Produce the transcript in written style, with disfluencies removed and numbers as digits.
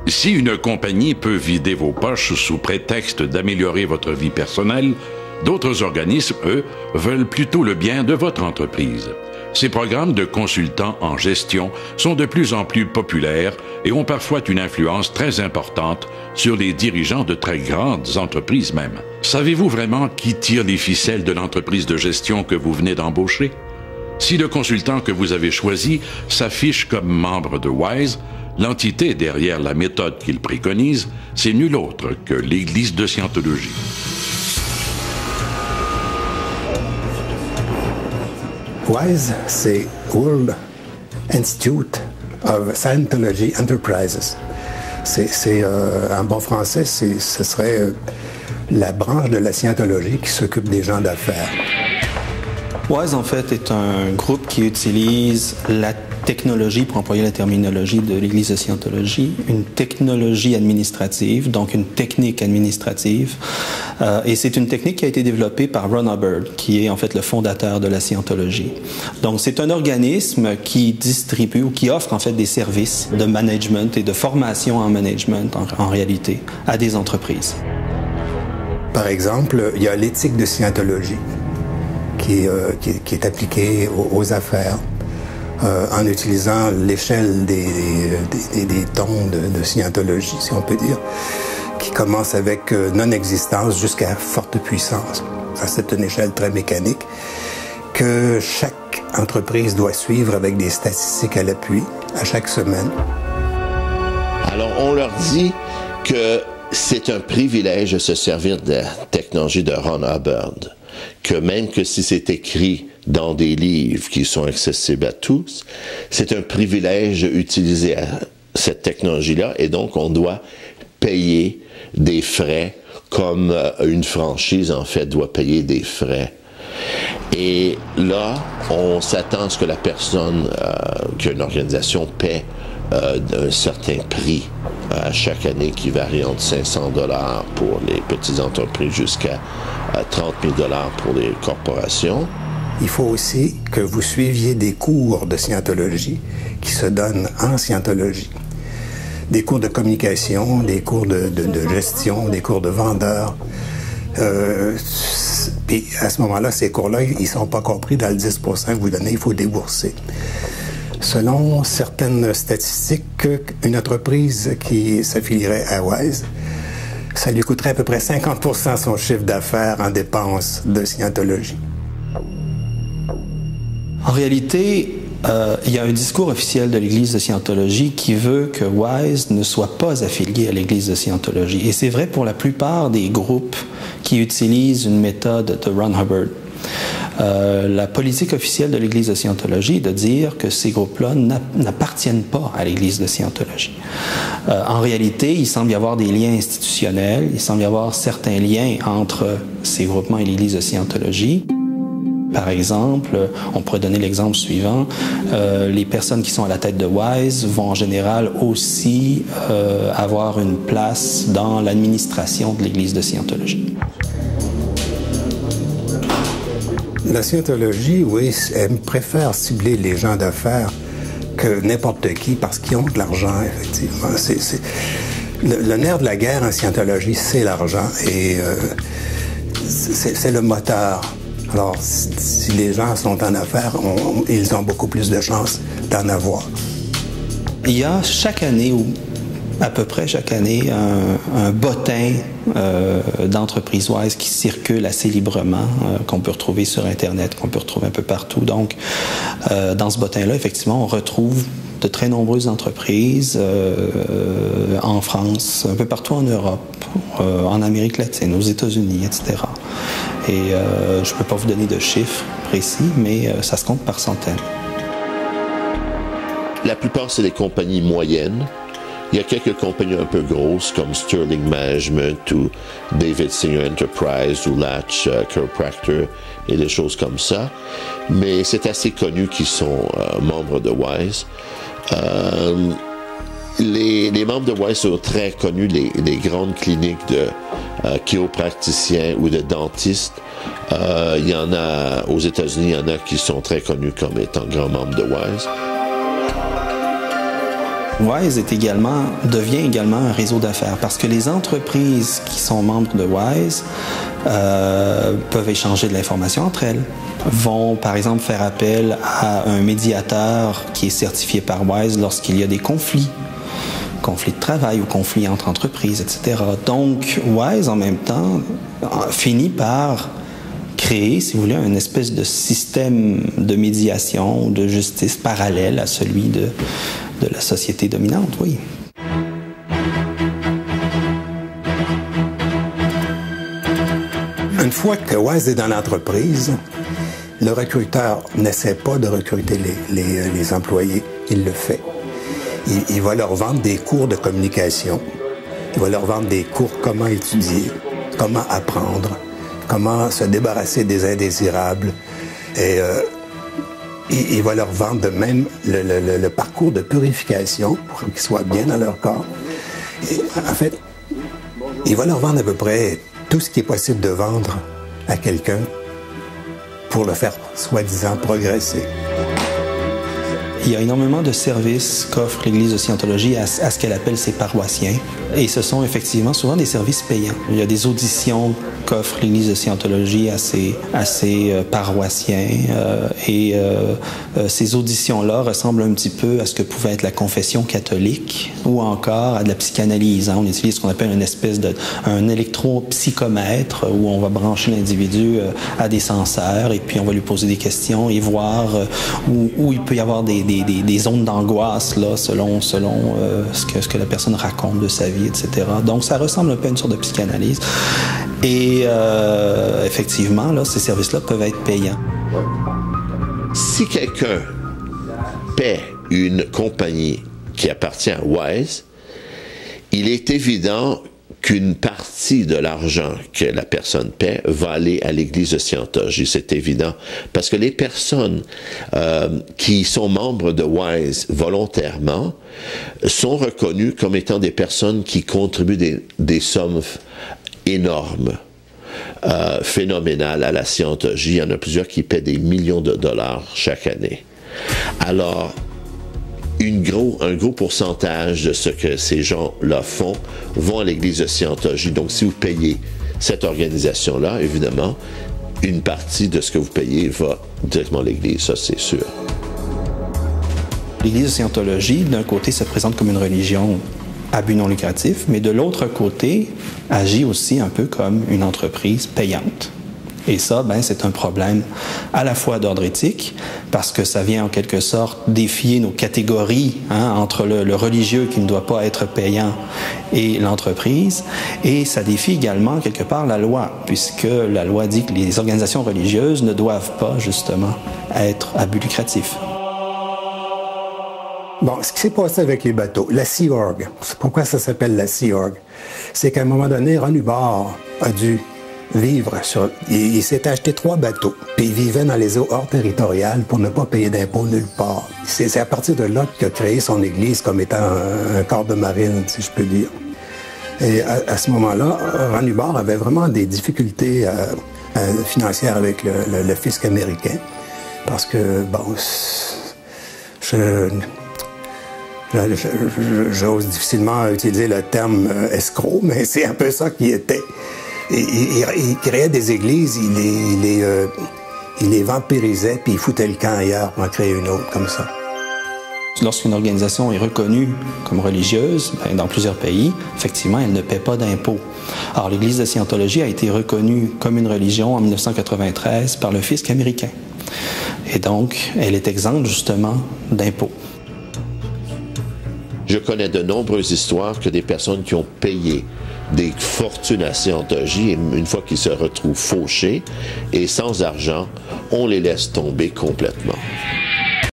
Si une compagnie peut vider vos poches sous prétexte d'améliorer votre vie personnelle, d'autres organismes, eux, veulent plutôt le bien de votre entreprise. Ces programmes de consultants en gestion sont de plus en plus populaires et ont parfois une influence très importante sur les dirigeants de très grandes entreprises même. Savez-vous vraiment qui tire les ficelles de l'entreprise de gestion que vous venez d'embaucher? Si le consultant que vous avez choisi s'affiche comme membre de WISE, l'entité derrière la méthode qu'il préconise, c'est nul autre que l'Église de Scientologie. WISE, c'est World Institute of Scientology Enterprises. En bon français, ce serait la branche de la scientologie qui s'occupe des gens d'affaires. WISE, en fait, est un groupe qui utilise la technologie, pour employer la terminologie de l'Église de Scientologie, une technologie administrative, donc une technique administrative. Et c'est une technique qui a été développée par Ron Hubbard, qui est en fait le fondateur de la Scientologie. Donc c'est un organisme qui distribue ou qui offre en fait des services de management et de formation en management en réalité à des entreprises. Par exemple, il y a l'éthique de Scientologie qui est appliquée aux affaires. En utilisant l'échelle des tons de Scientologie, si on peut dire, qui commence avec non-existence jusqu'à forte puissance. Ça, c'est une échelle très mécanique que chaque entreprise doit suivre avec des statistiques à l'appui à chaque semaine. Alors, on leur dit que c'est un privilège de se servir de la technologie de Ron Hubbard, que même que si c'est écrit dans des livres qui sont accessibles à tous, c'est un privilège d'utiliser cette technologie-là et donc on doit payer des frais comme une franchise en fait doit payer des frais. Et là, on s'attend à ce que la personne, qu'une organisation paie d'un certain prix chaque année qui varie entre 500 $ pour les petites entreprises jusqu'à 30 000 $ pour les corporations. Il faut aussi que vous suiviez des cours de scientologie qui se donnent en scientologie. Des cours de communication, des cours de gestion, des cours de vendeurs. Puis à ce moment-là, ces cours-là, ils ne sont pas compris dans le 10 % que vous donnez, il faut débourser. Selon certaines statistiques, une entreprise qui s'affilierait à WISE, ça lui coûterait à peu près 50 % de son chiffre d'affaires en dépenses de scientologie. En réalité, il y a un discours officiel de l'Église de Scientologie qui veut que WISE ne soit pas affilié à l'Église de Scientologie. Et c'est vrai pour la plupart des groupes qui utilisent une méthode de Ron Hubbard. La politique officielle de l'Église de Scientologie est de dire que ces groupes-là n'appartiennent pas à l'Église de Scientologie. En réalité, il semble y avoir des liens institutionnels, il semble y avoir certains liens entre ces groupements et l'Église de Scientologie. Par exemple, on pourrait donner l'exemple suivant, les personnes qui sont à la tête de WISE vont en général aussi avoir une place dans l'administration de l'Église de Scientologie. La Scientologie, oui, elle préfère cibler les gens d'affaires que n'importe qui parce qu'ils ont de l'argent, effectivement. Le nerf de la guerre en Scientologie, c'est l'argent et c'est le moteur. Alors, si les gens sont en affaires, ils ont beaucoup plus de chances d'en avoir. Il y a chaque année, ou à peu près chaque année, un bottin d'entreprises WISE qui circule assez librement, qu'on peut retrouver sur Internet, qu'on peut retrouver un peu partout. Donc, dans ce bottin-là, effectivement, on retrouve de très nombreuses entreprises en France, un peu partout en Europe, en Amérique latine, aux États-Unis, etc. Et je ne peux pas vous donner de chiffres précis, mais ça se compte par centaines. La plupart, c'est des compagnies moyennes. Il y a quelques compagnies un peu grosses comme Sterling Management ou David Singer Enterprise ou Latch Chiropractor et des choses comme ça. Mais c'est assez connu qu'ils sont membres de WISE. Les membres de WISE sont très connus, les grandes cliniques de chiropracticiens ou de dentistes. Il y en a aux États-Unis, il y en a qui sont très connus comme étant grands membres de WISE. WISE devient également un réseau d'affaires parce que les entreprises qui sont membres de WISE peuvent échanger de l'information entre elles, vont par exemple faire appel à un médiateur qui est certifié par WISE lorsqu'il y a des conflits de travail ou conflits entre entreprises, etc. Donc WISE en même temps finit par créer, si vous voulez, une espèce de système de médiation, de justice parallèle à celui de la société dominante, oui. Une fois que WISE est dans l'entreprise, le recruteur n'essaie pas de recruter les employés, il le fait. Il va leur vendre des cours de communication, il va leur vendre des cours comment étudier, comment apprendre, comment se débarrasser des indésirables. Et il va leur vendre de même le parcours de purification pour qu'ils soient bien dans leur corps. Et, en fait, il va leur vendre à peu près tout ce qui est possible de vendre à quelqu'un pour le faire, soi-disant, progresser. Il y a énormément de services qu'offre l'Église de Scientologie à ce qu'elle appelle ses paroissiens. Et ce sont effectivement souvent des services payants. Il y a des auditions qu'offre l'Église de Scientologie à ses paroissiens. Ces auditions-là ressemblent un petit peu à ce que pouvait être la confession catholique ou encore à de la psychanalyse. On utilise ce qu'on appelle une espèce un électropsychomètre où on va brancher l'individu à des senseurs et puis on va lui poser des questions et voir où il peut y avoir des zones d'angoisse là, selon ce que la personne raconte de sa vie, etc. Donc, ça ressemble un peu à une sorte de psychanalyse. Et effectivement, là, ces services-là peuvent être payants. Si quelqu'un paie une compagnie qui appartient à WISE, il est évident qu'une partie de l'argent que la personne paie va aller à l'Église de Scientologie. C'est évident. Parce que les personnes qui sont membres de WISE volontairement sont reconnues comme étant des personnes qui contribuent des sommes énormes, phénoménales à la Scientologie. Il y en a plusieurs qui paient des millions de dollars chaque année. Alors, un gros pourcentage de ce que ces gens-là font vont à l'Église de Scientologie. Donc, si vous payez cette organisation-là, évidemment, une partie de ce que vous payez va directement à l'Église, ça c'est sûr. L'Église de Scientologie, d'un côté, se présente comme une religion à but non lucratif, mais de l'autre côté, agit aussi un peu comme une entreprise payante. Et ça, c'est un problème à la fois d'ordre éthique, parce que ça vient en quelque sorte défier nos catégories entre le religieux qui ne doit pas être payant et l'entreprise, et ça défie également quelque part la loi, puisque la loi dit que les organisations religieuses ne doivent pas justement être à but lucratif. Bon, ce qui s'est passé avec les bateaux, la Sea Org, pourquoi ça s'appelle la Sea Org? C'est qu'à un moment donné, Ron Hubbard a dû vivre il s'est acheté 3 bateaux, puis il vivait dans les eaux hors territoriales pour ne pas payer d'impôts nulle part. C'est à partir de là qu'il a créé son église comme étant un corps de marine, si je peux dire. Et à ce moment-là, Ron Hubbard avait vraiment des difficultés financières avec le fisc américain, parce que, bon, j'ose difficilement utiliser le terme escroc, mais c'est un peu ça qui était. Il créait des églises, il les vampirisait, puis il foutait le camp ailleurs pour en créer une autre, comme ça. Lorsqu'une organisation est reconnue comme religieuse, dans plusieurs pays, effectivement, elle ne paie pas d'impôts. Alors, l'Église de Scientologie a été reconnue comme une religion en 1993 par le fisc américain. Et donc, elle est exempte, justement, d'impôts. Je connais de nombreuses histoires que des personnes qui ont payé des fortunes à Scientologie, et une fois qu'ils se retrouvent fauchés et sans argent, on les laisse tomber complètement.